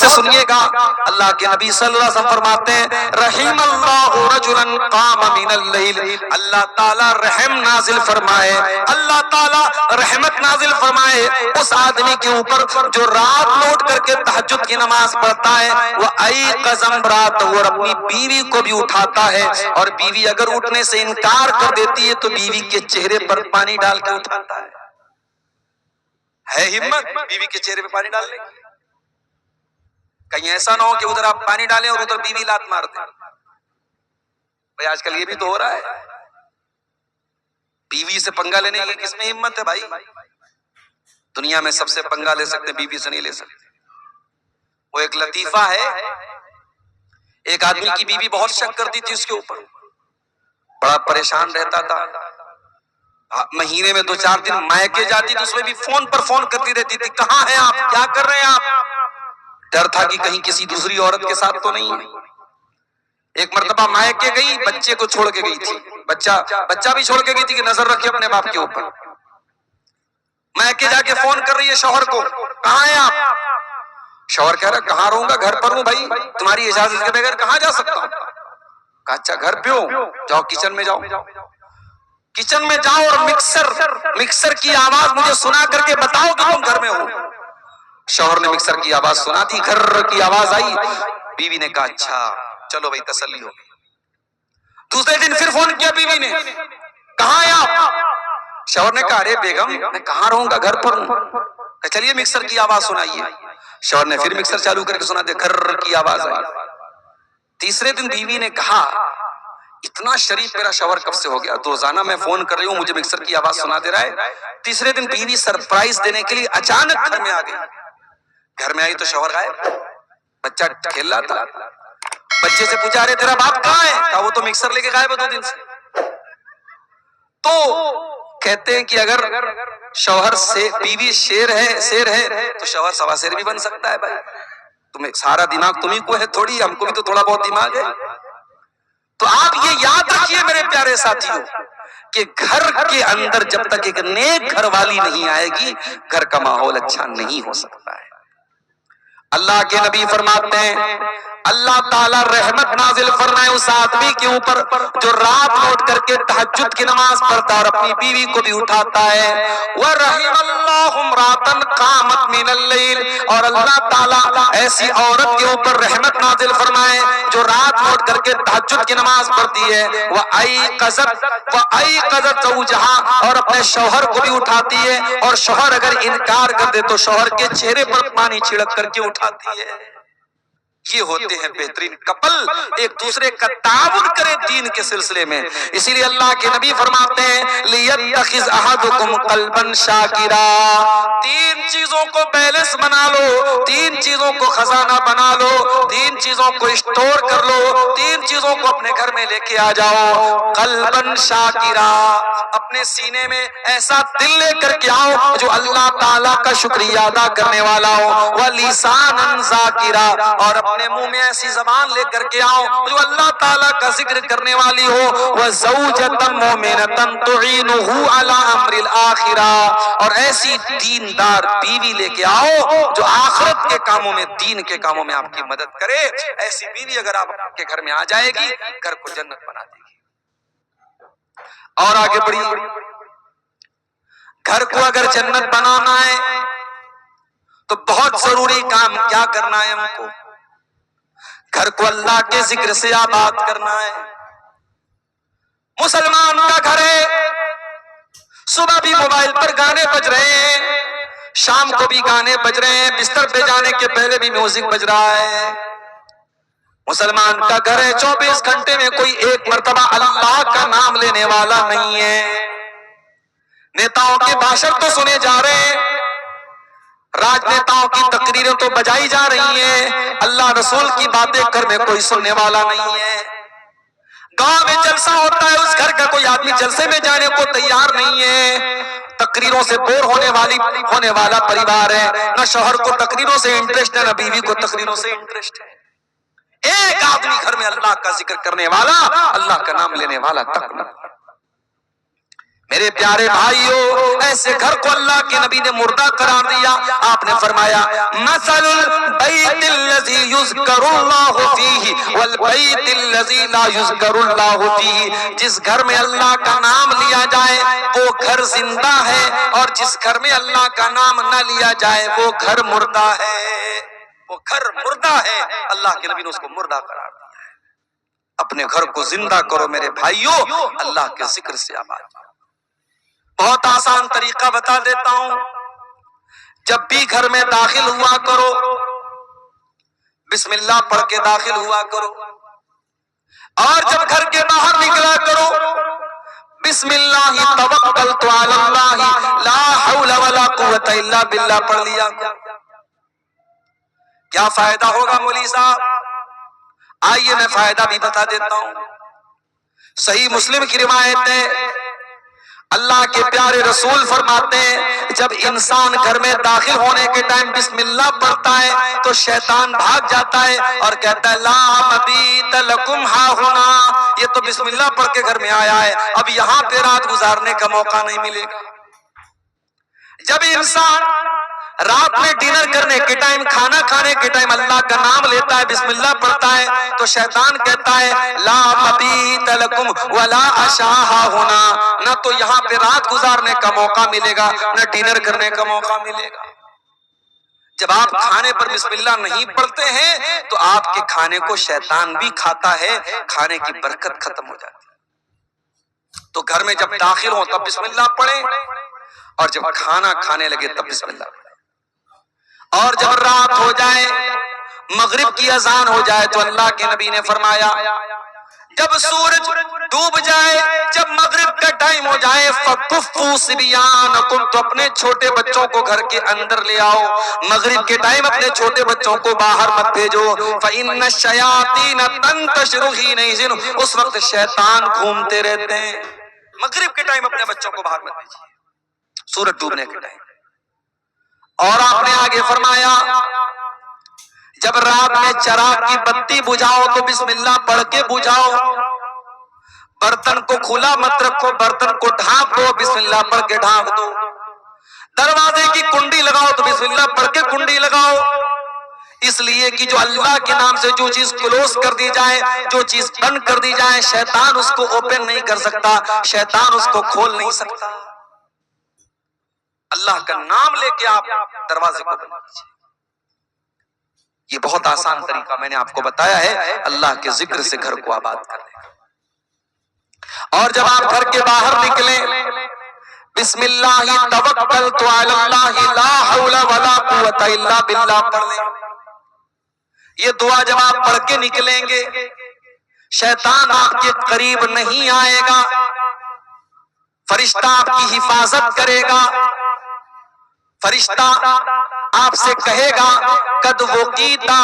سے سنیے گا، اللہ کے نبی صلی اللہ علیہ وسلم فرماتے ہیں رحم اللہ رجلا قام من اللیل، اللہ تعالیٰ رحم نازل فرمائے، اللہ تعالیٰ رحمت نازل فرمائے اس آدمی کے اوپر جو رات لوٹ کر کے تہجد کی نماز پڑھتا ہے، وہ ایقظ امرأتہ، اور اپنی بیوی کو بھی اٹھاتا ہے، اور بیوی اگر اٹھنے سے انکار کر دیتی ہے تو بیوی کے چہرے پر پانی ڈال کے اٹھاتا ہے ہمت بیوی کے چہرے پہ پانی ڈالنے کی؟ کہیں ایسا نہ ہو کہ ادھر آپ پانی ڈالیں اور ادھر بیوی لات مار دیں۔ بھائی آج کل یہ بھی تو ہو رہا ہے، بیوی سے پنگا لینے کی کس میں ہمت ہے بھائی؟ دنیا میں سب سے پنگا لے سکتے، بیوی سے نہیں لے سکتے۔ وہ ایک لطیفہ ہے، ایک آدمی کی بیوی بہت شک کرتی تھی اس کے اوپر، بڑا پریشان رہتا تھا، مہینے میں 2-4 دن مائکے جاتی تھی، اس میں بھی فون پر فون کرتی رہتی تھی، کہاں ہیں آپ، کیا کر رہے ہیں آپ؟ ڈر تھا کہ کہیں کسی دوسری عورت کے ساتھ تو نہیں ہے۔ ایک مرتبہ مائکے گئی، بچے کو چھوڑ کے گئی تھی، بچہ بھی چھوڑ کے گئی تھی کہ نظر رکھے اپنے باپ کے اوپر۔ مائکے جا کے فون کر رہی ہے شوہر کو، کہاں ہیں آپ؟ شوہر کہہ رہا کہاں رہوں گا، گھر پر ہوں بھائی، تمہاری اجازت کے بغیر کہاں جا سکتا ہوں؟ کہا اچھا گھر پہ ہو، جاؤ کچن میں جاؤ، کچن میں جاؤ اور مکسر کی آواز مجھے سنا کر کے بتاؤ کہ تم گھر میں ہو۔ شوہر نے مکسر کی آواز سنا دی، گھر کی آواز آئی، بیوی نے کہا اچھا چلو بھائی تسلی ہو گئی۔ دوسرے دن پھر فون کیا بیوی نے، کہاں ہیں آپ؟ شوہر نے کہا ارے بیگم میں کہاں رہوں گا، گھر پر ہوں۔ چلیے مکسر کی آواز سنائیے۔ شوہر نے پھر مکسر چالو کر کے سنا دیا، گھر کی آواز آئی۔ تیسرے دن بیوی نے کہا اتنا شریف میرا شوہر کب سے ہو گیا، روزانہ میں فون کر رہی ہوں مجھے مکسر کی آواز سنا دے رہا ہے۔ تیسرے دن بیوی سرپرائز دینے کے لیے اچانک گھر میں آ گئی۔ گھر میں آئی تو شوہر غائب، بچہ کھیل رہا تھا، بچے سے پوچھا رہے تیرا باپ کہاں ہے؟ کہا وہ تو مکسر لے کے غائب ہے 2 دن سے۔ تو کہتے ہیں کہ اگر شوہر سے بیوی شیر ہے تو شوہر 1.25 شیر بھی بن سکتا ہے بھائی۔ تمہیں سارا دماغ تمہیں کو ہے تھوڑی، ہم کو بھی تو تھوڑا بہت دماغ ہے۔ تو آپ یہ یاد رکھیے میرے پیارے ساتھیوں کہ گھر کے اندر جب تک ایک نیک گھر والی نہیں آئے گی، گھر کا ماحول اچھا نہیں ہو سکتا ہے۔ اللہ کے نبی فرماتے ہیں اللہ تعالیٰ رحمت نازل فرمائے اس آدمی کے اوپر جو رات لوٹ کر کے تہجد کی نماز پڑھتا اور اپنی بیوی کو بھی اٹھاتا ہے۔ وَرَحِمَ اللَّهُ امْرَأَةً قَامَتْ مِنَ اللَّيْلِ، اور اللہ تعالیٰ ایسی عورت کے اوپر رحمت نازل فرمائے جو رات لوٹ کر کے تہجد کی نماز پڑھتی ہے۔ وَأَيْقَظَتْ زَوْجَهَا، اور اپنے شوہر کو بھی اٹھاتی ہے، اور شوہر اگر انکار کر دے تو شوہر کے چہرے پر پانی چھڑک کر کے اٹھاتی ہے۔ یہ ہوتے ہیں بہترین کپل، ایک دوسرے کا تعاون کرے دین کے سلسلے میں۔ اسی لیے اللہ کے نبی فرماتے ہیں لِيَتَّخِذْ أَحَدُكُمْ قَلْبًا شَاكِرًا، 3 چیزوں کو بیلنس بنا لو، 3 چیزوں کو خزانہ بنا لو، 3 چیزوں کو اسٹور کر لو، 3 چیزوں کو اپنے گھر میں لے کے آ جاؤ۔ قلبًا شاکرا، اپنے سینے میں ایسا دل لے کر کے آؤ جو اللہ تعالیٰ کا شکریہ ادا کرنے والا ہو۔ وَلِسَانًا ذَاکِرًا، اور اپنے منہ میں ایسی زبان لے کر کے آؤ جو اللہ تعالیٰ کا ذکر کرنے والی ہو۔ وَزَوْجَةً مُؤْمِنَةً تُعِينُهُ عَلَىٰ أَمْرِ الْآخِرَةِ، اور ایسی دیندار بیوی لے کے آؤ جو آخرت کے کاموں میں، دین کے کاموں میں آپ کی مدد کرے۔ ایسی بیوی اگر آپ کے گھر میں آ جائے گی، گھر کو جنت بنا دے گی۔ اور آگے بڑھیے، گھر کو اگر جنت بنانا ہے تو بہت ضروری کام کیا کرنا ہے ہم کو؟ گھر کو اللہ کے ذکر سے آباد کرنا ہے۔ مسلمان کا گھر ہے، صبح بھی موبائل پر گانے بج رہے ہیں، شام کو بھی گانے بج رہے ہیں، بستر پہ جانے کے پہلے بھی میوزک بج رہا ہے۔ مسلمان کا گھر ہے، 24 گھنٹے میں کوئی ایک مرتبہ اللہ کا نام لینے والا نہیں ہے۔ نیتاؤں کے بھاشن تو سنے جا رہے ہیں، راجنیتاؤں کی تقریریں تو بجائی جا رہی ہیں، اللہ رسول کی باتیں گھر میں کوئی سننے والا نہیں ہے۔ گاؤں میں جلسہ ہوتا ہے، اس گھر کا کوئی آدمی جلسے میں جانے کو تیار نہیں ہے۔ تقریروں سے بور ہونے والا پریوار ہے، نہ شوہر کو تقریروں سے انٹرسٹ ہے، نہ بیوی کو تقریروں سے انٹرسٹ ہے۔ ایک آدمی گھر میں اللہ کا ذکر کرنے والا، اللہ کا نام لینے والا تک نہ۔ میرے پیارے بھائیو، ایسے گھر کو اللہ کے نبی نے مردہ قرار دیا۔ آپ نے فرمایا مثل البیت یذکر اللہ فیہ والبیت الذی لا یذکر اللہ فیہ، جس گھر میں اللہ کا نام لیا جائے وہ گھر زندہ ہے، اور جس گھر میں اللہ کا نام نہ لیا جائے وہ گھر مردہ ہے، وہ گھر مردہ ہے۔ اللہ کے نبی نے اس کو مردہ قرار دیا ہے۔ اپنے گھر کو زندہ کرو میرے بھائیوں، اللہ کے ذکر سے آباد کرو۔ بہت آسان طریقہ بتا دیتا ہوں، جب بھی گھر میں داخل ہوا کرو بسم اللہ پڑھ کے داخل ہوا کرو، اور جب گھر کے باہر نکلا کرو بسم اللہ توکلت علی اللہ لا حول ولا قوت الا باللہ پڑھ لیا کرو۔ کیا فائدہ ہوگا مولوی صاحب؟ آئیے میں فائدہ بھی بتا دیتا ہوں۔ صحیح مسلم کی روایت ہے، اللہ کے پیارے رسول فرماتے ہیں جب انسان گھر میں داخل ہونے کے ٹائم بسم اللہ پڑھتا ہے تو شیطان بھاگ جاتا ہے اور کہتا ہے لا مبیت لکم ہاہنا، یہ تو بسم اللہ پڑھ کے گھر میں آیا ہے، اب یہاں پہ رات گزارنے کا موقع نہیں ملے گا۔ جب انسان رات میں ڈنر کرنے کے ٹائم، کھانا کھانے کے ٹائم اللہ کا نام لیتا ہے، بسم اللہ پڑھتا ہے، تو شیطان کہتا ہے لا مبیت لکم ولا عشاء ہاہنا، نہ تو یہاں پہ رات گزارنے کا موقع ملے گا نہ ڈنر کرنے کا موقع ملے گا۔ جب آپ کھانے پر بسم اللہ نہیں پڑھتے ہیں تو آپ کے کھانے کو شیطان بھی کھاتا ہے، کھانے کی برکت ختم ہو جاتی ہے۔ تو گھر میں جب داخل ہوں تب بسم اللہ پڑھیں، اور جب کھانا کھانے لگے تب بسم اللہ پڑھیں۔ اور جب رات ہو جائے، مغرب کی اذان ہو جائے تو اللہ کے نبی نے فرمایا جب سورج ڈوب جائے، جب مغرب کا ٹائم ہو جائے فَكُفُّوا صِبْيَانَكُمْ، تو اپنے چھوٹے بچوں کو گھر کے اندر لے آؤ، مغرب کے ٹائم اپنے چھوٹے بچوں کو باہر مت بھیجو، فَإِنَّ الشَّيَاطِينَ تَنْتَشِرُ حِينَئِذٍ، اس وقت شیطان گھومتے رہتے ہیں۔ مغرب کے ٹائم اپنے بچوں کو باہر مت بھیجیے، سورج ڈوبنے کے ٹائم۔ اور آپ نے آگے فرمایا جب رات میں چراغ کی بتی بجھاؤ تو بسم اللہ پڑھ کے بجھاؤ، برتن کو کھلا مت رکھو، برتن کو ڈھانپ دو، بسم اللہ پڑھ کے ڈھانپ دو، دروازے کی کنڈی لگاؤ تو بسم اللہ پڑھ کے کنڈی لگاؤ، اس لیے کہ جو اللہ کے نام سے جو چیز کلوز کر دی جائے، جو چیز بند کر دی جائے، شیطان اس کو اوپن نہیں کر سکتا، شیطان اس کو کھول نہیں سکتا۔ اللہ کا نام لے کے آپ دروازے کو بند کیجیے۔ یہ بہت آسان طریقہ میں نے آپ کو بتایا ہے اللہ کے ذکر سے گھر کو آباد کرنے کا۔ اور جب آپ گھر کے باہر نکلیں بسم اللہ توکلت علی اللہ لا حول ولا قوت الا باللہ پڑھ لیں۔ یہ دعا جب آپ پڑھ کے نکلیں گے شیطان آپ کے قریب نہیں آئے گا، فرشتہ آپ کی حفاظت کرے گا، فرشتہ آپ سے کہے گا قد وقیتا،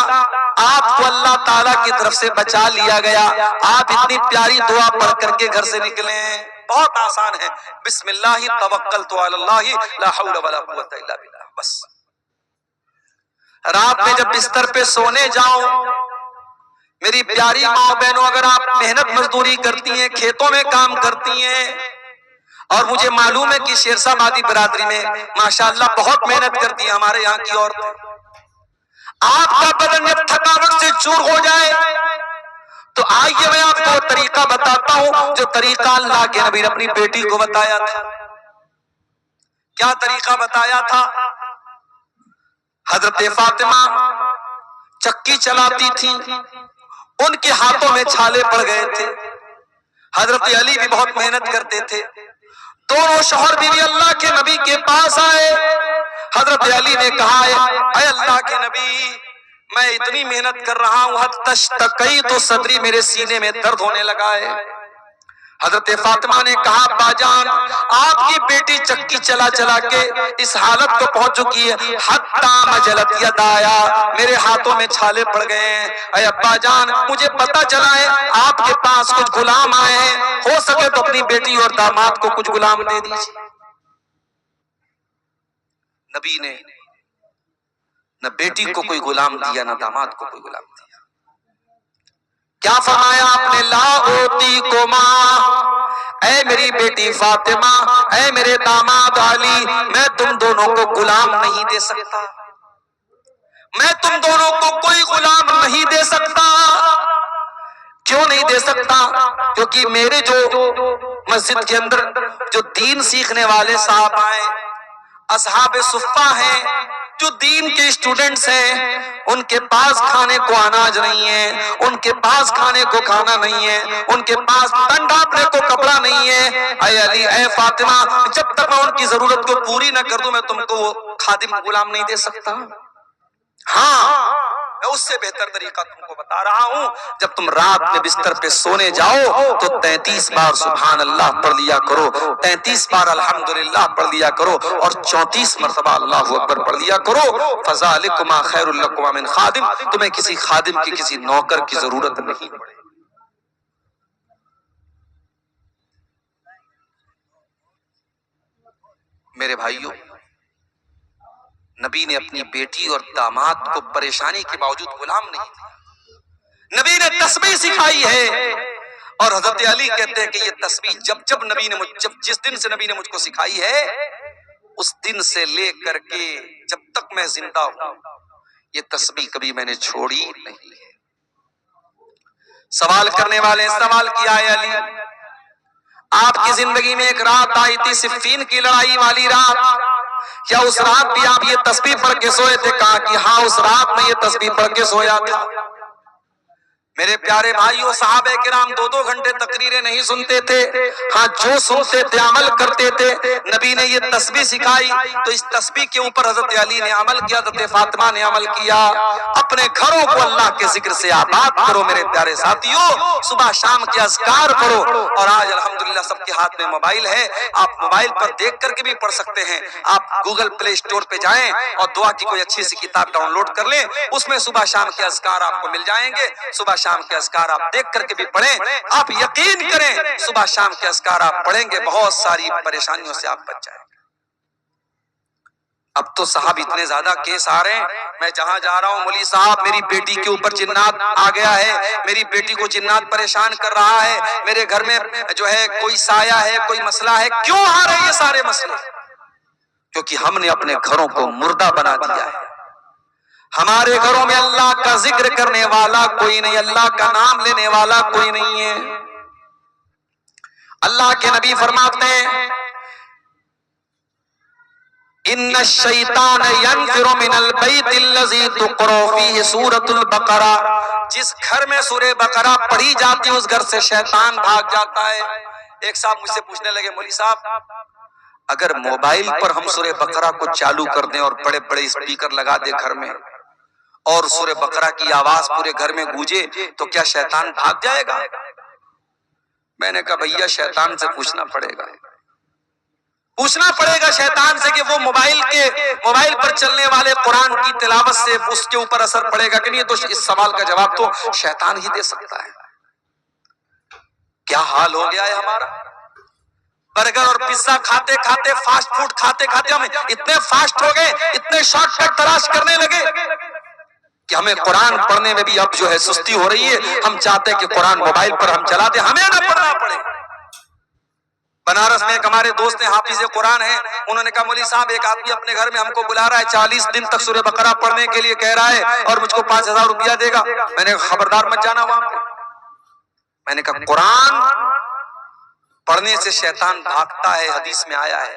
آپ کو اللہ تعالیٰ کی طرف سے بچا لیا گیا۔ آپ اتنی پیاری دعا پڑھ کر کے گھر سے نکلیں، بہت آسان ہے، بسم اللہ توکلت علی اللہ لا حول ولا قوت الا باللہ۔ بس رات میں جب بستر پہ سونے جاؤ، میری پیاری ماں بہنوں، اگر آپ محنت مزدوری کرتی ہیں، کھیتوں میں کام کرتی ہیں، اور مجھے معلوم ہے کہ شیرسا مادی برادری میں ماشاءاللہ بہت محنت کرتی ہیں ہمارے یہاں کی عورتیں، آپ کا بدن جب تھکاوٹ سے چور ہو جائے تو آئیے میں آپ کو وہ طریقہ بتاتا ہوں جو طریقہ اللہ کے نبی نے اپنی بیٹی کو بتایا تھا۔ کیا طریقہ بتایا تھا؟ حضرت فاطمہ چکی چلاتی تھی، ان کے ہاتھوں میں چھالے پڑ گئے تھے، حضرت علی بھی بہت محنت کرتے تھے، دونوں شوہر بیوی اللہ کے نبی کے پاس آئے، حضرت علی نے کہا اے اللہ کے نبی میں اتنی محنت کر رہا ہوں، حتی اشتکیت صدری، میرے سینے میں درد ہونے لگا ہے۔ حضرت فاطمہ نے کہا ابا جان آپ کی بیٹی چکی چلا چلا کے اس حالت کو پہنچ چکی ہے، حتی مجلت یدایا، میرے ہاتھوں میں چھالے پڑ گئے ہیں، اے ابا جان مجھے پتا چلا ہے آپ کے پاس کچھ غلام آئے ہیں، ہو سکے تو اپنی بیٹی اور داماد کو کچھ غلام دے دیجیے۔ نبی نے نہ بیٹی کو کوئی غلام دیا نہ داماد کو کوئی غلام دیا، کیا فرمایا آپ نے لا اوتی کو ماں، اے میری بیٹی فاطمہ، اے میرے داماد علی، میں تم دونوں کو غلام نہیں دے سکتا، میں تم دونوں کو کوئی غلام نہیں دے سکتا، کیونکہ میرے جو مسجد کے اندر جو دین سیکھنے والے صاحب آئے، اصحاب صفہ ہیں، جو دین کے اسٹوڈنٹس ہیں، ان کے پاس کھانے کو اناج نہیں ہے، ان کے پاس کھانے کو کھانا نہیں ہے، ان کے پاس تن ڈھانپنے کو کپڑا نہیں ہے۔ اے علی، اے فاطمہ، جب تک میں ان کی ضرورت کو پوری نہ کر دوں میں تم کو وہ خادم غلام نہیں دے سکتا۔ ہاں، میں اس سے بہتر طریقہ تم کو بتا رہا ہوں، جب تم رات میں بستر پہ سونے جاؤ تو 33 بار سبحان اللہ پڑھ لیا کرو، 33 بار الحمدللہ پڑھ لیا کرو، اور 34 مرتبہ اللہ اکبر پڑھ لیا کرو۔ فذالکما خیر لکما من خادم، تمہیں کسی خادم کی، کسی نوکر کی ضرورت نہیں پڑے۔ میرے بھائیوں، نبی نے اپنی بیٹی اور داماد کو پریشانی کے باوجود غلام نہیں دیا، نبی نے تسبیح سکھائی ہے، اور حضرت علی کہتے ہیں کہ یہ تسبیح جس دن سے نبی نے مجھ کو سکھائی ہے، اس دن سے لے کر کے جب تک میں زندہ ہوں یہ تسبیح کبھی میں نے چھوڑی نہیں ہے۔ سوال کرنے والے سوال کیا ہے علی، آپ کی زندگی میں ایک رات آئی تھی صفین کی لڑائی والی رات، کیا اس رات بھی آپ یہ تسبیح پڑھ کے سوئے تھے؟ کہا کہ ہاں، اس رات میں یہ تسبیح پڑھ کے سویا تھا۔ میرے پیارے بھائیوں، صحابہ کرام 2-2 گھنٹے تقریریں نہیں سنتے تھے، ہاں جو سنتے تھے عمل کرتے تھے۔ نبی نے یہ تسبیح سکھائی تو اس تسبیح کے اوپر حضرت علی نے عمل کیا، حضرت فاطمہ نے عمل کیا۔ اپنے گھروں کو اللہ کے ذکر سے آباد کرو میرے پیارے ساتھیوں، صبح شام کے اذکار پڑھو، اور آج الحمدللہ سب کے ہاتھ میں موبائل ہے، آپ موبائل پر دیکھ کر کے بھی پڑھ سکتے ہیں۔ آپ گوگل پلے اسٹور پہ جائیں اور دعا کی کوئی اچھی سی کتاب ڈاؤن لوڈ کر لیں، اس میں صبح شام کے اذکار آپ کو مل جائیں گے۔ صبح شام کے اذکار آپ دیکھ کر کے بھی پڑھیں، آپ یقین کریں صبح شام کے اذکار آپ پڑھیں گے بہت ساری پریشانیوں سے آپ بچ جائیں گے۔ اب تو صاحب اتنے زیادہ کیس آ رہے ہیں، میں جہاں جا رہا ہوں مولوی صاحب میری بیٹی کے اوپر جنات آ گیا ہے، میری بیٹی کو جنات پریشان کر رہا ہے، میرے گھر میں جو ہے کوئی سایہ ہے، کوئی مسئلہ ہے۔ کیوں آ رہے ہیں یہ سارے مسئلے؟ کیونکہ ہم نے اپنے گھروں کو مردہ بنا دیا ہے۔ ہمارے گھروں میں اللہ کا ذکر کرنے والا کوئی نہیں، اللہ کا نام لینے والا کوئی نہیں ہے۔ اللہ کے نبی فرماتے ہیں ان الشیطان ینفر من البیت الذی تقرأ فیہ سورۃ البقرہ، جس گھر میں سورہ بقرہ پڑھی جاتی ہے اس گھر سے شیطان بھاگ جاتا ہے۔ ایک صاحب مجھ سے پوچھنے لگے، مولوی صاحب اگر موبائل پر ہم سورہ بقرہ کو چالو کر دیں اور بڑے بڑے اسپیکر لگا دیں گھر میں، اور سورہ بقرہ کی آواز پورے گھر میں گونجے تو کیا شیطان بھاگ جائے گا؟ میں نے کہا بھیا شیطان سے پوچھنا پڑے گا شیطان سے کہ وہ موبائل پر چلنے والے قرآن کی تلاوت سے اس کے اوپر اثر پڑے گا کہ نہیں؟ تو اس سوال کا جواب تو شیطان ہی دے سکتا ہے۔ کیا حال ہو گیا ہے ہمارا، برگر اور پیزا کھاتے کھاتے، فاسٹ فوڈ کھاتے کھاتے ہم اتنے فاسٹ ہو گئے، اتنے شارٹ کٹ تلاش کرنے لگے کہ ہمیں قرآن پڑھنے میں بھی اب جو ہے سستی ہو رہی ہے۔ ہم چاہتے ہیں کہ قرآن موبائل پر ہم چلا دیں، ہمیں نہ پڑھنا پڑے۔ بنارس میں ایک ہمارے دوست ہیں حافظ قرآن ہیں، انہوں نے کہا مولوی صاحب ایک آدمی اپنے گھر میں ہم کو بلا رہا ہے، 40 دن تک سورہ بقرہ پڑھنے کے لیے کہہ رہا ہے اور مجھ کو 5000 روپیہ دے گا۔ میں نے خبردار مت جانا وہاں پہ۔ میں نے کہا قرآن پڑھنے سے شیطان بھاگتا ہے، حدیث میں آیا ہے،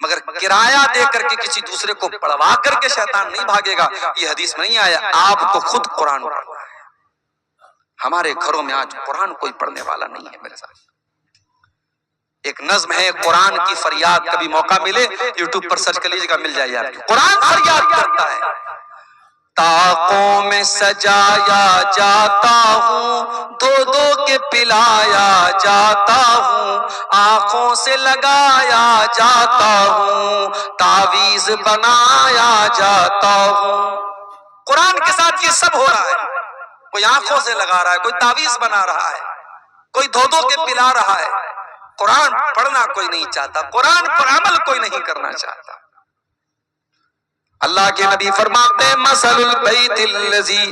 مگر کرایہ دے کر کے کسی دوسرے کو پڑھوا کر کے شیطان نہیں بھاگے گا، یہ حدیث میں نہیں آیا۔ آپ کو خود قرآن پڑھنا ہے۔ ہمارے گھروں میں آج قرآن کوئی پڑھنے والا نہیں ہے میرے ساتھ۔ ایک نظم ہے قرآن کی فریاد، کبھی موقع ملے یوٹیوب پر سرچ کر لیجیے گا، مل جائے آپ کو۔ قرآن فریاد کرتا ہے، طاقوں میں سجایا جاتا ہوں، دو دو کے پلایا جاتا ہوں، آنکھوں سے لگایا جاتا ہوں، تعویذ بنایا جاتا ہوں۔ قرآن کے ساتھ یہ سب ہو رہا ہے، کوئی آنکھوں سے لگا رہا ہے، کوئی تعویذ بنا رہا ہے، کوئی دھو دھو کے پلا رہا ہے۔ قرآن پڑھنا کوئی نہیں چاہتا، قرآن پر عمل کوئی نہیں کرنا چاہتا۔ اللہ کے نبی فرماتے ہیں مثل البیت الذی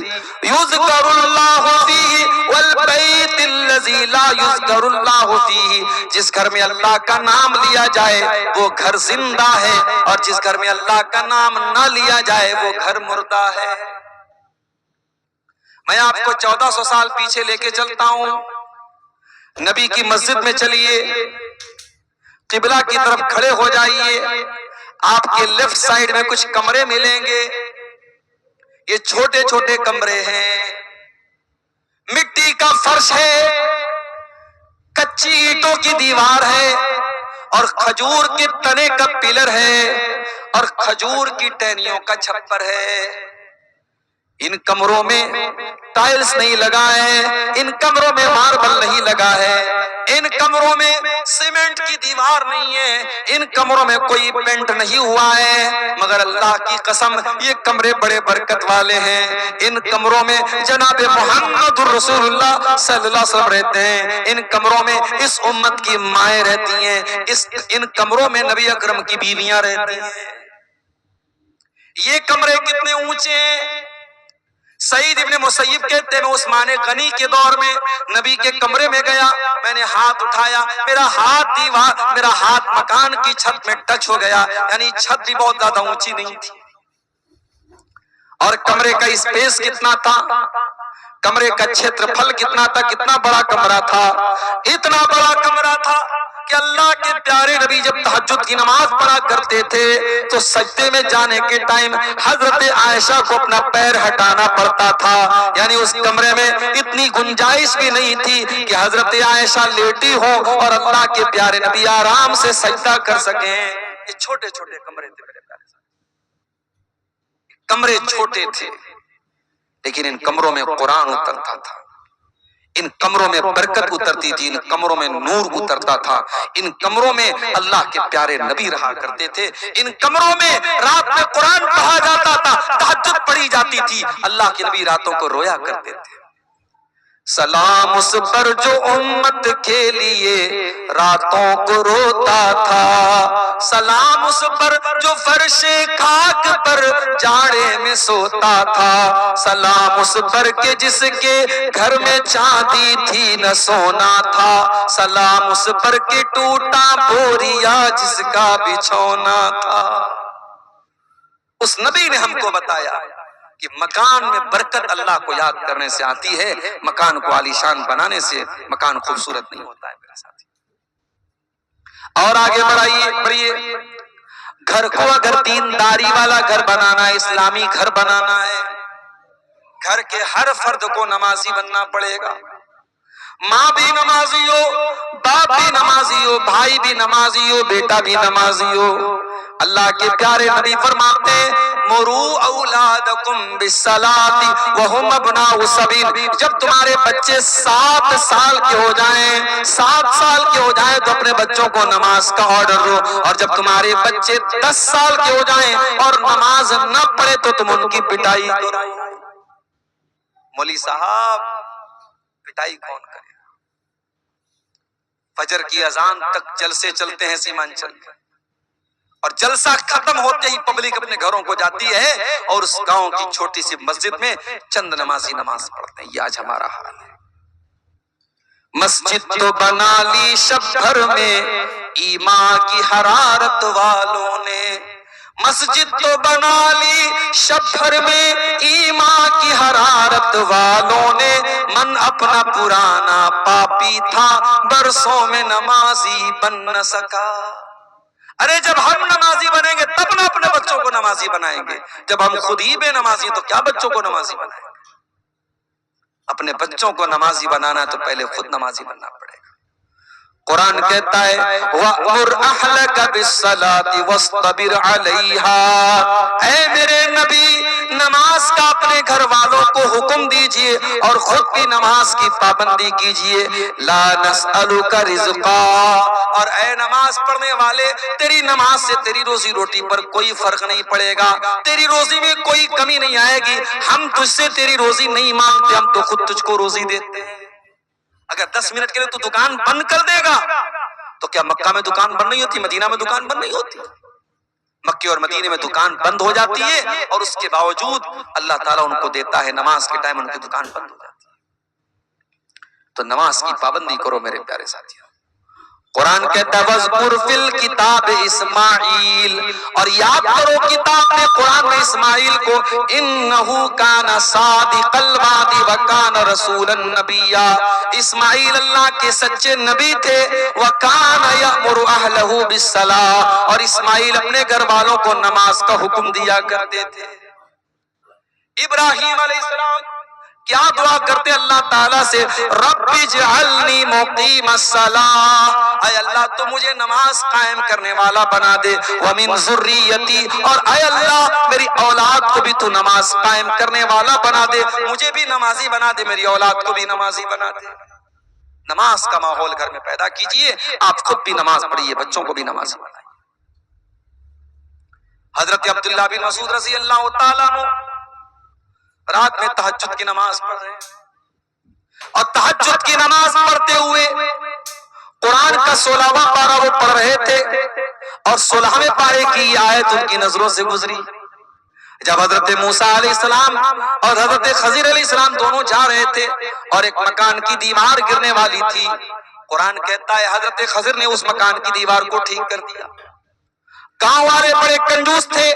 یذکر اللہ فیہ والبیت الذی لا یذکر اللہ فیہ، جس گھر میں اللہ کا نام لیا جائے وہ گھر زندہ ہے، اور جس گھر میں اللہ کا نام نہ لیا جائے وہ گھر مردہ ہے۔ میں آپ کو 1400 سال پیچھے لے کے چلتا ہوں، نبی کی مسجد میں چلیے، قبلہ کی طرف کھڑے ہو جائیے، آپ کے لیفٹ سائیڈ میں کچھ کمرے ملیں گے. یہ چھوٹے چھوٹے کمرے ہیں، مٹی کا فرش ہے، کچی اینٹوں کی دیوار ہے، اور کھجور کے تنے کا پلر ہے، اور کھجور کی ٹہنیوں کا چھپر ہے. ان کمروں میں ٹائلز نہیں لگا ہے، ان کمروں میں ماربل نہیں لگا ہے، ان کمروں میں سیمنٹ کی دیوار نہیں ہے، ان کمروں میں کوئی پینٹ نہیں ہوا ہے، مگر اللہ کی قسم یہ کمرے بڑے برکت والے ہیں. ان کمروں میں جناب محمد رسول اللہ صلی اللہ علیہ وسلم رہتے ہیں، ان کمروں میں اس امت کی مائیں رہتی ہیں، ان کمروں میں نبی اکرم کی بیویاں رہتی ہیں. یہ کمرے کتنے اونچے ہیں؟ سعید ابن مسیب کہتے ہیں میں عثمان غنی کے دور میں نبی کے کمرے میں گیا، میں نے ہاتھ اٹھایا، میرا ہاتھ مکان کی چھت میں ٹچ ہو گیا، یعنی چھت بھی بہت زیادہ اونچی نہیں تھی. اور کمرے کا اسپیس کتنا تھا، کمرے کا چھیتر پھل کتنا تھا، کتنا بڑا کمرہ تھا، اتنا بڑا کمرہ تھا کہ اللہ کے پیارے نبی جب تہجد کی نماز پڑھا کرتے تھے تو سجدے میں جانے کے ٹائم حضرت عائشہ کو اپنا پیر ہٹانا پڑتا تھا. یعنی اس کمرے میں اتنی گنجائش بھی نہیں تھی کہ حضرت عائشہ لیٹی ہو اور اللہ کے پیارے نبی آرام سے سجدہ کر سکیں. یہ چھوٹے چھوٹے کمرے تھے میرے پیارے صاحب، کمرے چھوٹے تھے، لیکن ان کمروں میں قرآن اترتا تھا، ان کمروں میں برکت اترتی تھی، ان کمروں میں نور اترتا تھا، ان کمروں میں اللہ کے پیارے نبی رہا کرتے تھے، ان کمروں میں رات میں قرآن پڑھا جاتا تھا، تہجد پڑھی جاتی تھی، اللہ کے نبی راتوں کو رویا کرتے تھے. سلام اس پر جو امت کے لیے راتوں کو روتا تھا، سلام اس پر جو فرش خاک پر جاڑے میں سوتا تھا، سلام اس پر کہ جس کے گھر میں چاندی تھی نہ سونا تھا، سلام اس پر کہ ٹوٹا بوریا جس کا بچھونا تھا. اس نبی نے ہم کو بتایا کہ مکان میں برکت اللہ کو یاد کرنے سے آتی ہے، مکان کو عالیشان بنانے سے مکان خوبصورت نہیں ہوتا ہے میرے ساتھی. اور آگے بڑھیے، گھر کو اگر دینداری والا گھر بنانا ہے، اسلامی گھر بنانا ہے، گھر کے ہر فرد کو نمازی بننا پڑے گا. ماں بھی نمازی ہو، باپ بھی نمازی ہو، بھائی بھی نمازی ہو، بیٹا بھی نمازی ہو. اللہ کے پیارے نبی فرماتے ہیں مروا اولادکم بالصلاۃ وہم ابناء سبیل، جب تمہارے بچے 7 سال کے ہو جائیں، 7 سال کے ہو جائیں تو اپنے بچوں کو نماز کا آرڈر دو، اور جب تمہارے بچے 10 سال کے ہو جائیں اور نماز نہ پڑھے تو تم ان کی پٹائی کرو. مولوی صاحب پٹائی کون کرے؟ فجر کی اذان تک جلسے چلتے ہیں سیمانچل، اور جلسہ ختم ہوتے ہی پبلک اپنے گھروں کو جاتی ہے اور اس گاؤں کی چھوٹی سی مسجد میں چند نمازی نماز پڑھتے ہیں. یہ آج ہمارا حال ہے. مسجد تو بنا لی شب بھر میں ایمان کی حرارت والوں نے، مسجد تو بنا لی شب بھر میں ایمان کی حرارت والوں نے، من اپنا پرانا پاپی تھا برسوں میں نمازی بن نہ سکا. ارے جب ہم نمازی بنیں گے تب نہ اپنے بچوں کو نمازی بنائیں گے، جب ہم خود ہی بے نمازی تو کیا بچوں کو نمازی بنائیں گے؟ اپنے بچوں کو نمازی بنانا ہے تو پہلے خود نمازی بننا پڑے گا. قرآن کہتا ہے وَأْمُرْ أَهْلَكَ بِالصَّلَاةِ وَاصْطَبِرْ عَلَيْهَا، اے میرے نبی نماز کا اپنے گھر والوں کو حکم دیجئے اور خود بھی نماز کی پابندی کیجئے. لا نسألک رزقا، اور اے نماز پڑھنے والے تیری نماز سے تیری روزی روٹی پر کوئی فرق نہیں پڑے گا، تیری روزی میں کوئی کمی نہیں آئے گی. ہم تجھ سے تیری روزی نہیں مانگتے، ہم تو خود تجھ کو روزی دیتے ہیں. اگر 10 منٹ کے لیے تو دکان بند کر دے گا تو کیا مکہ میں دکان بند نہیں ہوتی، مدینہ میں دکان بند نہیں ہوتی؟ مکے اور مدینے میں دکان بند ہو جاتی ہے اور اس کے باوجود اللہ تعالیٰ ان کو دیتا ہے، نماز کے ٹائم ان کی دکان بند ہو جاتی ہے. تو نماز کی پابندی کرو میرے پیارے ساتھیوں. قرآن کہتا ہے وَاذْكُرْ فِي الْكِتَابِ اسماعیل، اور یاد کرو کتاب میں قرآن میں اسماعیل کو، اِنَّهُ كَانَ صَادِقَ الْوَعْدِ وکان رسولا نبیا، اسماعیل اللہ کے سچے نبی تھے، وکان یأمر اہلہ بالصلاۃ، اور اسماعیل اپنے گھر والوں کو نماز کا حکم دیا کرتے تھے۔ ابراہیم علیہ السلام کیا دعا کرتے اللہ تعالیٰ سے؟ رب اجعلنی مقیم الصلاۃ، اے اللہ تو مجھے نماز قائم کرنے والا بنا دے، ومن ذریتی، اور اے اللہ میری اولاد کو بھی تو نماز قائم کرنے والا بنا دے، مجھے بھی نمازی بنا دے، میری اولاد کو بھی نمازی بنا دے۔ نماز کا ماحول گھر میں پیدا کیجئے، آپ خود بھی نماز پڑھیے، بچوں کو بھی نمازی بنائیے۔ حضرت عبداللہ بن مسعود رضی اللہ تعالیٰ عنہ رات میں تہجد کی نماز پڑھ رہے ہیں، اور تہجد کی نماز پڑھتے ہوئے قرآن کا 16واں پارہ وہ پڑھ رہے تھے، اور 16ویں پارے کی یہ آیت ان کی نظروں سے گزری۔ جب حضرت موسیٰ علیہ السلام اور حضرت خضر علیہ السلام دونوں جا رہے تھے، اور ایک مکان کی دیوار گرنے والی تھی، قرآن کہتا ہے حضرت خضر نے اس مکان کی دیوار کو ٹھیک کر دیا۔ گاؤں والے بڑے کنجوس تھے،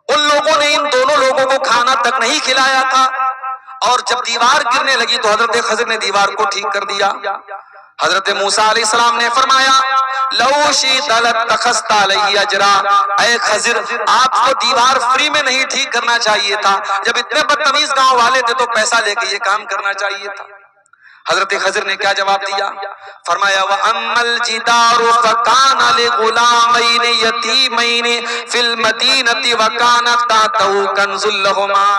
ان لوگوں نے ان دونوں لوگوں کو کھانا تک نہیں کھلایا تھا، اور جب دیوار گرنے لگی تو حضرت خضر نے دیوار کو ٹھیک کر دیا۔ حضرت موسیٰ علیہ السلام نے فرمایا لو شئت لاتخذت علیہ اجرا، اے خضر آپ کو دیوار فری میں نہیں ٹھیک کرنا چاہیے تھا، جب اتنے بدتمیز گاؤں والے تھے تو پیسہ لے کے یہ کام کرنا چاہیے تھا۔ حضرت خضر نے کیا جواب دیا؟ فرمایا وَأَمَّا الْجِدَارُ فَكَانَ لِغُلَامَيْنِ يَتِيمَيْنِ فِي الْمَدِينَةِ وَكَانَ تَحْتَهُ كَنْزٌ لَهُمَا،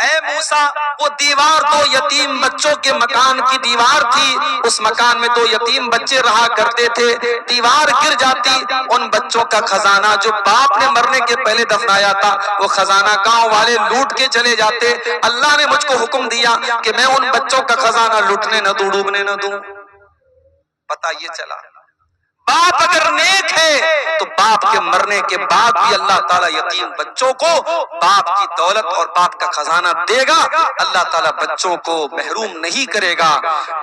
اے موسیٰ وہ دیوار دو یتیم بچوں کے مکان کی دیوار تھی، اس مکان میں دو یتیم بچے رہا کرتے تھے، دیوار گر جاتی، ان بچوں کا خزانہ جو باپ نے مرنے کے پہلے دفنایا تھا وہ خزانہ گاؤں والے لوٹ کے چلے جاتے، اللہ نے مجھ کو حکم دیا کہ میں ان بچوں کا خزانہ لوٹنے نہ دوں، ڈوبنے نہ دوں۔ پتہ یہ چلا باپ اگر نیک ہے تو باپ کے مرنے کے بعد بھی اللہ تعالیٰ یتیم بچوں کو باپ کی دولت اور باپ کا خزانہ دے گا، اللہ تعالیٰ بچوں کو محروم نہیں کرے گا۔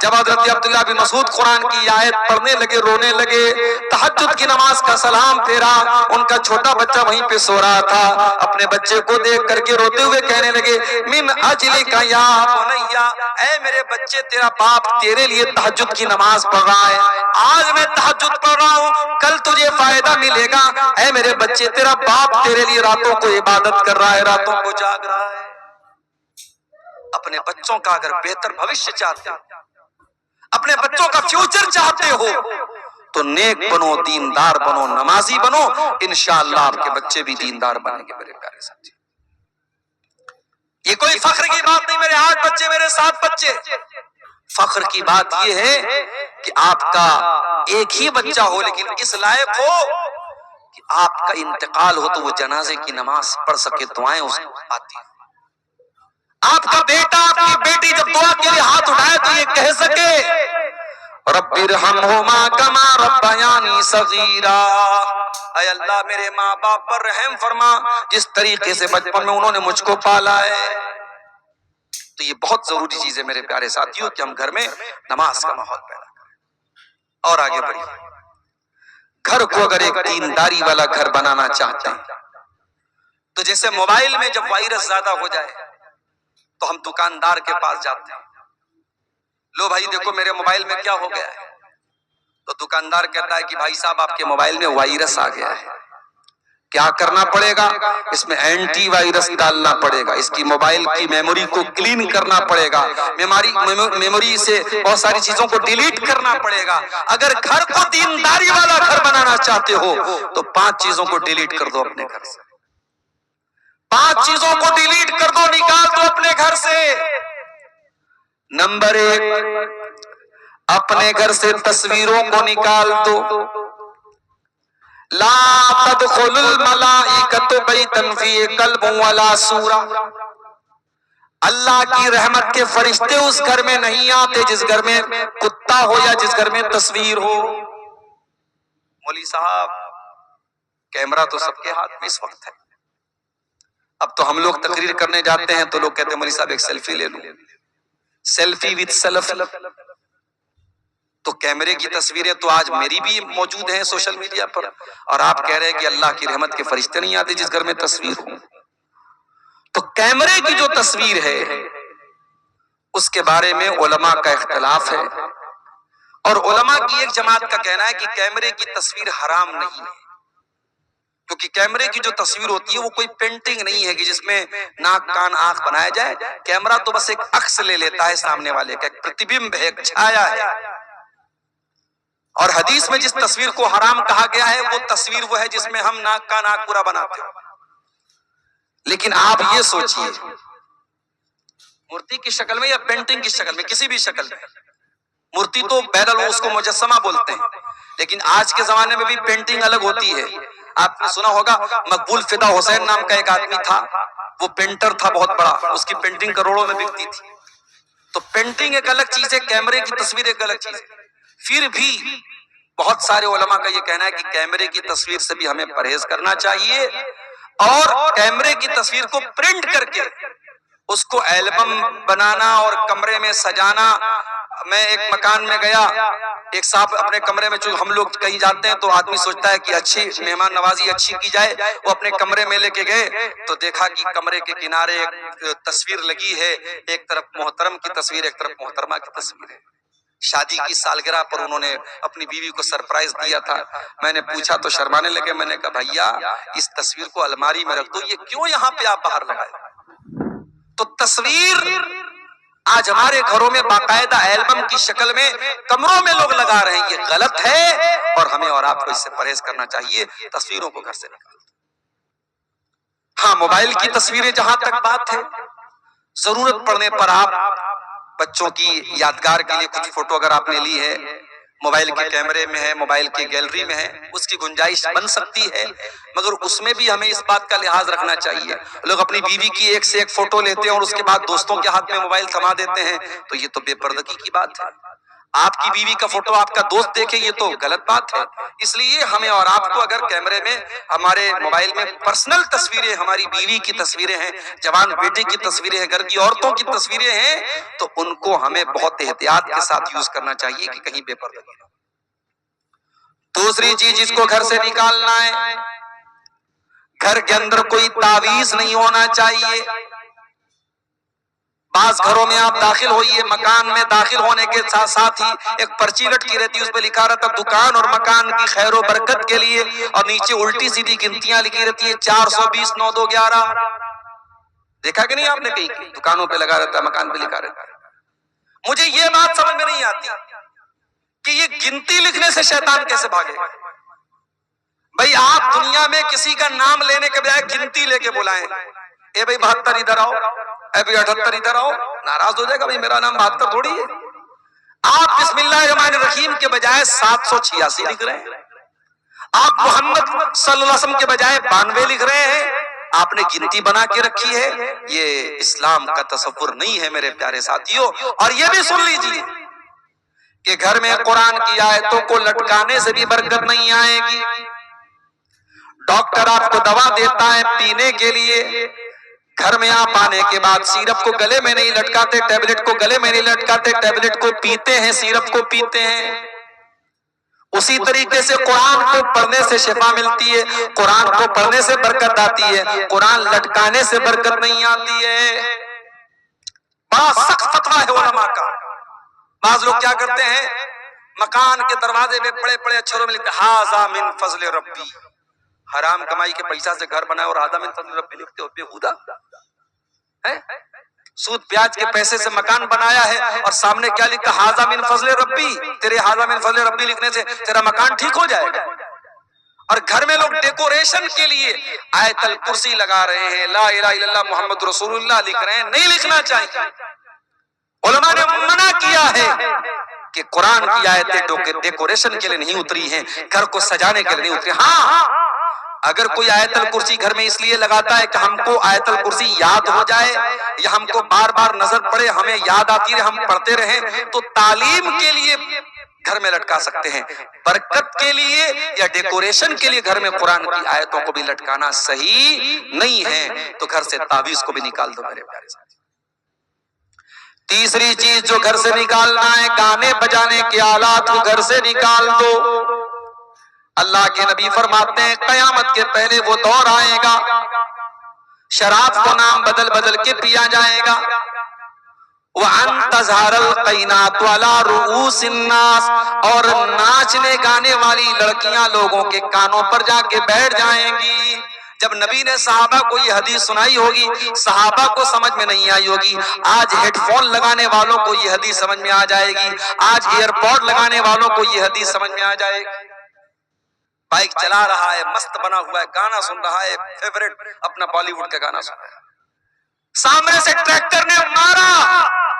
جب حضرت عبداللہ بن مسعود قرآن کی آیت پڑھنے لگے، رونے لگے، تہجد کی نماز کا سلام پھیرا، ان کا چھوٹا بچہ وہیں پہ سو رہا تھا، اپنے بچے کو دیکھ کر کے روتے ہوئے کہنے لگے من اجلک یا بنیا، اے میرے بچے تیرا باپ تیرے لیے تہجد کی نماز پڑھ رہا ہے، آج میں تہجد پڑھ رہا ہوں، کل تجھے فائدہ ملے گا، اے میرے بچے تیرا باپ تیرے لیے راتوں کو عبادت کر رہا ہے، راتوں کو جاگ رہا ہے۔ اپنے بچوں کا اگر بہتر بھوشیہ چاہتے ہو، اپنے بچوں کا فیوچر چاہتے ہو تو نیک بنو، دیندار بنو، نمازی بنو، انشاءاللہ آپ کے بچے بھی دیندار بنیں گے۔ میرے پیارے ساتھی، یہ کوئی فخر کی بات نہیں میرے 8 بچے، میرے 7 بچے، فخر کی بات یہ ہے کہ آپ کا ایک ہی بچہ ہو لیکن اس لائق ہو کہ آپ کا انتقال ہو تو وہ جنازے کی نماز پڑھ سکے، دعائیں اس کو آتی ہیں۔ آپ کا بیٹا، آپ کی بیٹی جب دعا کے لیے ہاتھ اٹھائے تو یہ کہہ سکے رب ارحمہما کما ربیانی صغیرا، اے اللہ میرے ماں باپ پر رحم فرما جس طریقے سے بچپن میں انہوں نے مجھ کو پالا ہے۔ تو یہ بہت ضروری چیز ہے میرے پیارے ساتھیوں کہ ہم گھر میں نماز کا ماحول پیدا کریں۔ اور آگے بڑھیے، گھر کو اگر ایک دینداری والا گھر بنانا چاہتے ہیں تو جیسے موبائل میں جب وائرس زیادہ ہو جائے تو ہم دکاندار کے پاس جاتے ہیں، لو بھائی دیکھو میرے موبائل میں کیا ہو گیا ہے، تو دکاندار کہتا ہے کہ بھائی صاحب آپ کے موبائل میں وائرس آ گیا ہے، کیا کرنا پڑے گا؟ اس میں اینٹی وائرس ڈالنا پڑے گا، اس کی موبائل کی میموری کو کلین کرنا پڑے گا، میموری سے بہت ساری چیزوں کو ڈیلیٹ کرنا پڑے گا۔ اگر گھر کو دینداری والا گھر بنانا چاہتے ہو تو 5 چیزوں کو ڈیلیٹ کر دو اپنے گھر سے، 5 چیزوں کو ڈیلیٹ کر دو، نکال دو اپنے گھر سے۔ نمبر 1، اپنے گھر سے تصویروں کو نکال دو۔ لا تدخل الملائکۃ بیتا فیہ کلب ولا صورہ، اللہ کی رحمت کے فرشتے اس گھر میں نہیں آتے جس گھر میں کتا ہو یا جس گھر میں تصویر ہو۔ مولوی صاحب کیمرہ تو سب کے ہاتھ میں اس وقت ہے، اب تو ہم لوگ تقریر کرنے جاتے ہیں تو لوگ کہتے ہیں مولوی صاحب ایک سیلفی لے لوں، سیلفی وتھ سیلف، تو کیمرے کی تصویریں تو آج میری بھی موجود ہیں سوشل میڈیا پر، اور آپ کہہ رہے ہیں کہ اللہ کی رحمت کے فرشتے نہیں آتے جس گھر میں تصویر ہو۔ تو کیمرے کی جو تصویر ہے اس کے بارے میں علماء کا اختلاف ہے، اور علماء کی ایک جماعت کا کہنا ہے کہ کیمرے کی تصویر حرام نہیں ہے، کیونکہ کیمرے کی جو تصویر ہوتی ہے وہ کوئی پینٹنگ نہیں ہے کہ جس میں ناک کان آنکھ بنایا جائے. کیمرہ تو بس ایک عکس لے لیتا ہے سامنے والے کا، ایک پرتیبمب ہے، ایک چھایا ہے. اور حدیث میں جس تصویر کو حرام کہا گیا ہے وہ تصویر وہ ہے جس میں ہم ناک کا ناک پورا بناتے ہیں. لیکن آپ یہ سوچئے مورتی کی شکل میں یا پینٹنگ کی شکل میں، کسی بھی شکل میں، مورتی تو بہرحال اس کو مجسمہ بولتے ہیں، لیکن آج کے زمانے میں بھی پینٹنگ الگ ہوتی ہے. آپ نے سنا ہوگا مقبول فدا حسین نام کا ایک آدمی تھا، وہ پینٹر تھا بہت بڑا، اس کی پینٹنگ کروڑوں میں بکتی تھی. تو پینٹنگ ایک الگ چیز ہے، کیمرے کی تصویر ایک الگ چیز ہے. پھر بھی بہت سارے علماء کا یہ کہنا ہے کہ کیمرے کی تصویر سے بھی ہمیں پرہیز کرنا چاہیے، اور کیمرے کی تصویر کو پرنٹ کر کے اس کو ایلبم بنانا اور کمرے میں سجانا. میں ایک مکان میں گیا، ایک صاحب اپنے کمرے میں، جو ہم لوگ کہیں جاتے ہیں تو آدمی سوچتا ہے کہ اچھی مہمان نوازی اچھی کی جائے، وہ اپنے کمرے میں لے کے گئے تو دیکھا کہ کمرے کے کنارے ایک تصویر لگی ہے، ایک طرف محترم کی تصویر، ایک طرف محترمہ کی تصویر ہے. شادی کی سالگرہ پر انہوں نے اپنی بیوی کو سرپرائز دیا تھا. میں نے پوچھا تو شرمانے لگے. میں نے کہا بھیا اس تصویر کو الماری میں رکھ دو، یہ کیوں یہاں پہ آپ باہر لگائے؟ تو تصویر آج ہمارے گھروں میں باقاعدہ ایلبم کی شکل میں کمروں میں لوگ لگا رہے ہیں، یہ غلط ہے اور ہمیں اور آپ کو اس سے پرہیز کرنا چاہیے. تصویروں کو گھر سے نکال. ہاں، موبائل کی تصویریں جہاں تک بات ہے، ضرورت پڑنے پر آپ بچوں کی یادگار کے لیے کچھ فوٹو اگر آپ نے لی ہے، موبائل کے کیمرے میں ہے، موبائل کی گیلری میں ہے، اس کی گنجائش بن سکتی ہے، مگر اس میں بھی ہمیں اس بات کا لحاظ رکھنا چاہیے. لوگ اپنی بیوی کی ایک سے ایک فوٹو لیتے ہیں اور اس کے بعد دوستوں کے ہاتھ میں موبائل تھما دیتے ہیں، تو یہ تو بے پردگی کی بات ہے. آپ کی بیوی کا فوٹو آپ کا دوست دیکھے یہ تو غلط بات ہے. اس لیے ہمیں اور آپ کو اگر کیمرے میں ہمارے موبائل میں پرسنل تصویریں، ہماری بیوی کی تصویریں ہیں، جوان بیٹے کی تصویریں ہیں، گھر کی عورتوں کی تصویریں ہیں، تو ان کو ہمیں بہت احتیاط کے ساتھ یوز کرنا چاہیے کہ کہیں بے پردگی نہ. دوسری چیز جس کو گھر سے نکالنا ہے، گھر کے اندر کوئی تعویذ نہیں ہونا چاہیے. بعض گھروں میں آپ داخل ہوئیے، مکان میں داخل ہونے کے ساتھ ساتھ ہی ایک پرچی لٹکی رہتی ہے، اس پہ لکھا رہتا دکان اور مکان کی خیر و برکت کے لیے، اور نیچے الٹی سیدھی گنتیاں لکھی رہتی ہیں 420 9211. دیکھا کہ نہیں آپ نے؟ کہیں دکانوں پہ لگا رہتا ہے، مکان پہ لکھا رہتا ہے. مجھے یہ بات سمجھ میں نہیں آتی کہ یہ گنتی لکھنے سے شیطان کیسے بھاگے. بھئی آپ دنیا میں کسی کا نام لینے کے بجائے گنتی لے کے بلائیں. اے بھئی 72 ادھر آؤ، اے بھئی 78 ادھر آؤ. ناراض ہو جائے گا، بھئی میرا نام 72 تھوڑی ہے. آپ بسم اللہ الرحمن الرحیم کے بجائے 786 لکھ رہے ہیں. آپ محمد صلی اللہ علیہ وسلم کے بجائے 92 لکھ رہے ہیں. آپ نے گنتی بنا کے رکھی ہے. یہ اسلام کا تصور نہیں ہے میرے پیارے ساتھیوں. اور یہ بھی سن لیجیے کہ گھر میں قرآن کی آیتوں کو لٹکانے سے بھی برکت نہیں آئے گی. ڈاکٹر آپ کو دوا دیتا ہے پینے کے لیے، گھر میں آپ آنے کے بعد سیرپ کو گلے میں نہیں لٹکاتے، ٹیبلٹ کو گلے میں نہیں لٹکاتے، ٹیبلٹ کو پیتے ہیں، سیرپ کو پیتے ہیں. اسی طریقے سے قرآن کو پڑھنے سے شفا ملتی ہے، قرآن کو پڑھنے سے برکت آتی ہے، قرآن لٹکانے سے برکت نہیں آتی ہے. بڑا سخت فتویٰ ہے علماء کا. بعض لوگ کیا کرتے ہیں، مکان کے دروازے میں بڑے بڑے اچھروں میں لکھتے ہیں ھذا من فضل ربی. حرام کمائی کے پیسہ سے گھر بنائے اور ھذا من فضل ربی لکھتے ہو، بےہودہ ہے. سود بیاج کے پیسے سے مکان بنایا ہے اور سامنے کیا لکھا ھذا من فضل ربی. تیرے ھذا من فضل ربی لکھنے سے تیرا مکان ٹھیک ہو جائے گا. اور گھر میں لوگ ڈیکوریشن کے لیے آیت الکرسی لگا رہے ہیں، لا الہ الا اللہ محمد رسول اللہ لکھ رہے ہیں. نہیں لکھنا چاہیے. علماء نے منع کیا ہے کہ قرآن کی آیتیں ڈیکوریشن کے لیے نہیں اتری ہیں، گھر کو سجانے کے لیے نہیں اتری. ہاں، اگر کوئی آیت الکرسی گھر میں اس لیے لگاتا ہے کہ ہم کو آیت الکرسی یاد ہو جائے یا ہم کو بار بار نظر پڑے، ہمیں یاد آتی رہے، ہم پڑھتے رہیں، تو تعلیم کے لیے گھر میں لٹکا سکتے ہیں. برکت کے لیے یا ڈیکوریشن کے لیے گھر میں قرآن کی آیتوں کو بھی لٹکانا صحیح نہیں ہے. تو گھر سے تعویذ کو بھی نکال دو میرے پیارے ساتھی. تیسری چیز جو گھر سے نکالنا ہے، گانے بجانے کے آلات کو گھر سے نکال دو. اللہ کے نبی فرماتے ہیں قیامت کے پہلے وہ دور آئے گا، شراب کو نام بدل بدل کے پیا جائے گا. وَأَن تَظْهَرَ الْقَيْنَاتُ عَلَى رُؤُوسِ النَّاسِ، اور ناچنے گانے والی لڑکیاں لوگوں کے کانوں پر جا کے بیٹھ جائیں گی۔ جب نبی نے صحابہ کو یہ حدیث سنائی ہوگی، صحابہ کو سمجھ میں نہیں آئی ہوگی۔ آج ہیڈ فون لگانے والوں کو یہ حدیث سمجھ میں آ جائے گی، آج ایئر پوڈ لگانے والوں کو یہ حدیث سمجھ میں آ جائے گی۔ بائک چلا رہا ہے، مست بنا ہوا ہے، گانا سن رہا ہے، فیورٹ اپنا بالی ووڈ کا گانا سن رہا ہے، سامنے سے ٹریکٹر نے مارا،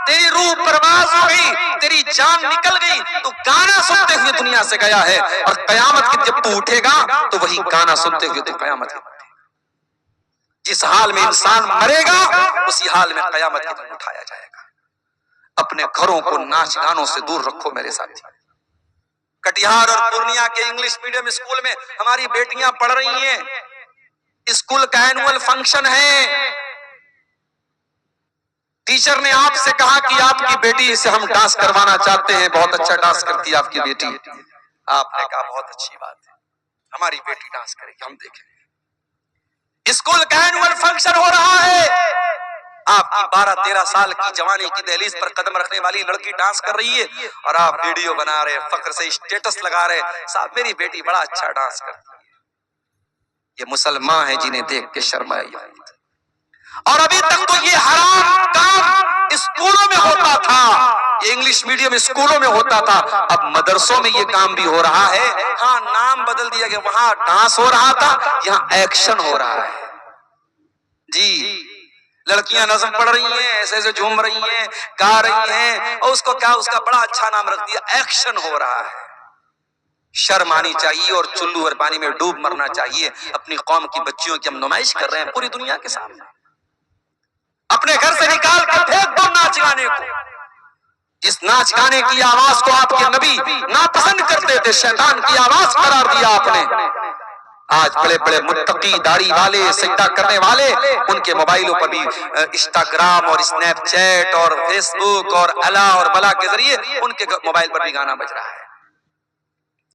تیری روح پرواز ہو گئی، تیری جان نکل گئی، تو گانا سنتے ہوئے دنیا سے گیا ہے، اور قیامت کی جب تو اٹھے گا تو وہی گانا سنتے ہوئے تو قیامت کی جس حال میں انسان مرے گا اسی حال میں قیامت کے دن اٹھایا جائے گا۔ اپنے گھروں کو ناچ گانوں سے دور رکھو میرے ساتھی۔ کٹیہار اور پورنیہ کے انگلش میڈیم اسکول میں ہماری بیٹیاں پڑھ رہی ہیں، اسکول کا اینول فنکشن ہے، ٹیچر نے آپ سے کہا کہ آپ کی بیٹی سے ہم ڈانس کروانا چاہتے ہیں، بہت اچھا ڈانس کرتی ہے آپ کی بیٹی۔ آپ نے کہا بہت اچھی بات ہے، ہماری بیٹی ڈانس کرے گی، ہم دیکھیں گے۔ اسکول کا اینول فنکشن ہو رہا ہے، آپ کی 12-13 سال کی جوانی کی دہلیز پر قدم رکھنے والی لڑکی ڈانس کر رہی ہے، اور آپ ویڈیو بنا رہے، فخر سے اسٹیٹس لگا رہے، صاحب میری بیٹی بڑا اچھا ڈانس کرتی ہے۔ یہ مسلمان ہیں جنہیں دیکھ کے شرم آئی۔ اور ابھی تک تو یہ حرام کام اسکولوں میں ہوتا تھا، یہ انگلش میڈیم اسکولوں میں ہوتا تھا، اب مدرسوں میں یہ کام بھی ہو رہا ہے۔ ہاں نام بدل دیا کہ وہاں ڈانس ہو رہا تھا، یہاں ایکشن ہو رہا ہے۔ جی لڑکیاں نظم پڑھ رہی ہیں، ایسے ایسے جھوم رہی ہیں، گا رہی ہیں، اور اس کو کیا، اس کا بڑا اچھا نام رکھ دیا، ایکشن ہو رہا ہے۔ شرم آنی چاہیے اور چلو اور پانی میں ڈوب مرنا چاہیے۔ اپنی قوم کی بچیوں کی ہم نمائش کر رہے ہیں پوری دنیا کے سامنے، اپنے گھر سے نکال کے پھینک دو ناچ گانے کو۔ جس ناچ گانے کی آواز کو آپ کے نبی ناپسند کرتے تھے، شیطان کی آواز قرار دیا آپ نے۔ آج بڑے بڑے متقی داڑھی والے سجدہ کرنے والے، ان کے موبائلوں پر بھی انسٹاگرام اور اسنیپ چیٹ اور فیس بک اور الا اور بلا کے ذریعے ان کے موبائل پر بھی گانا بج رہا ہے۔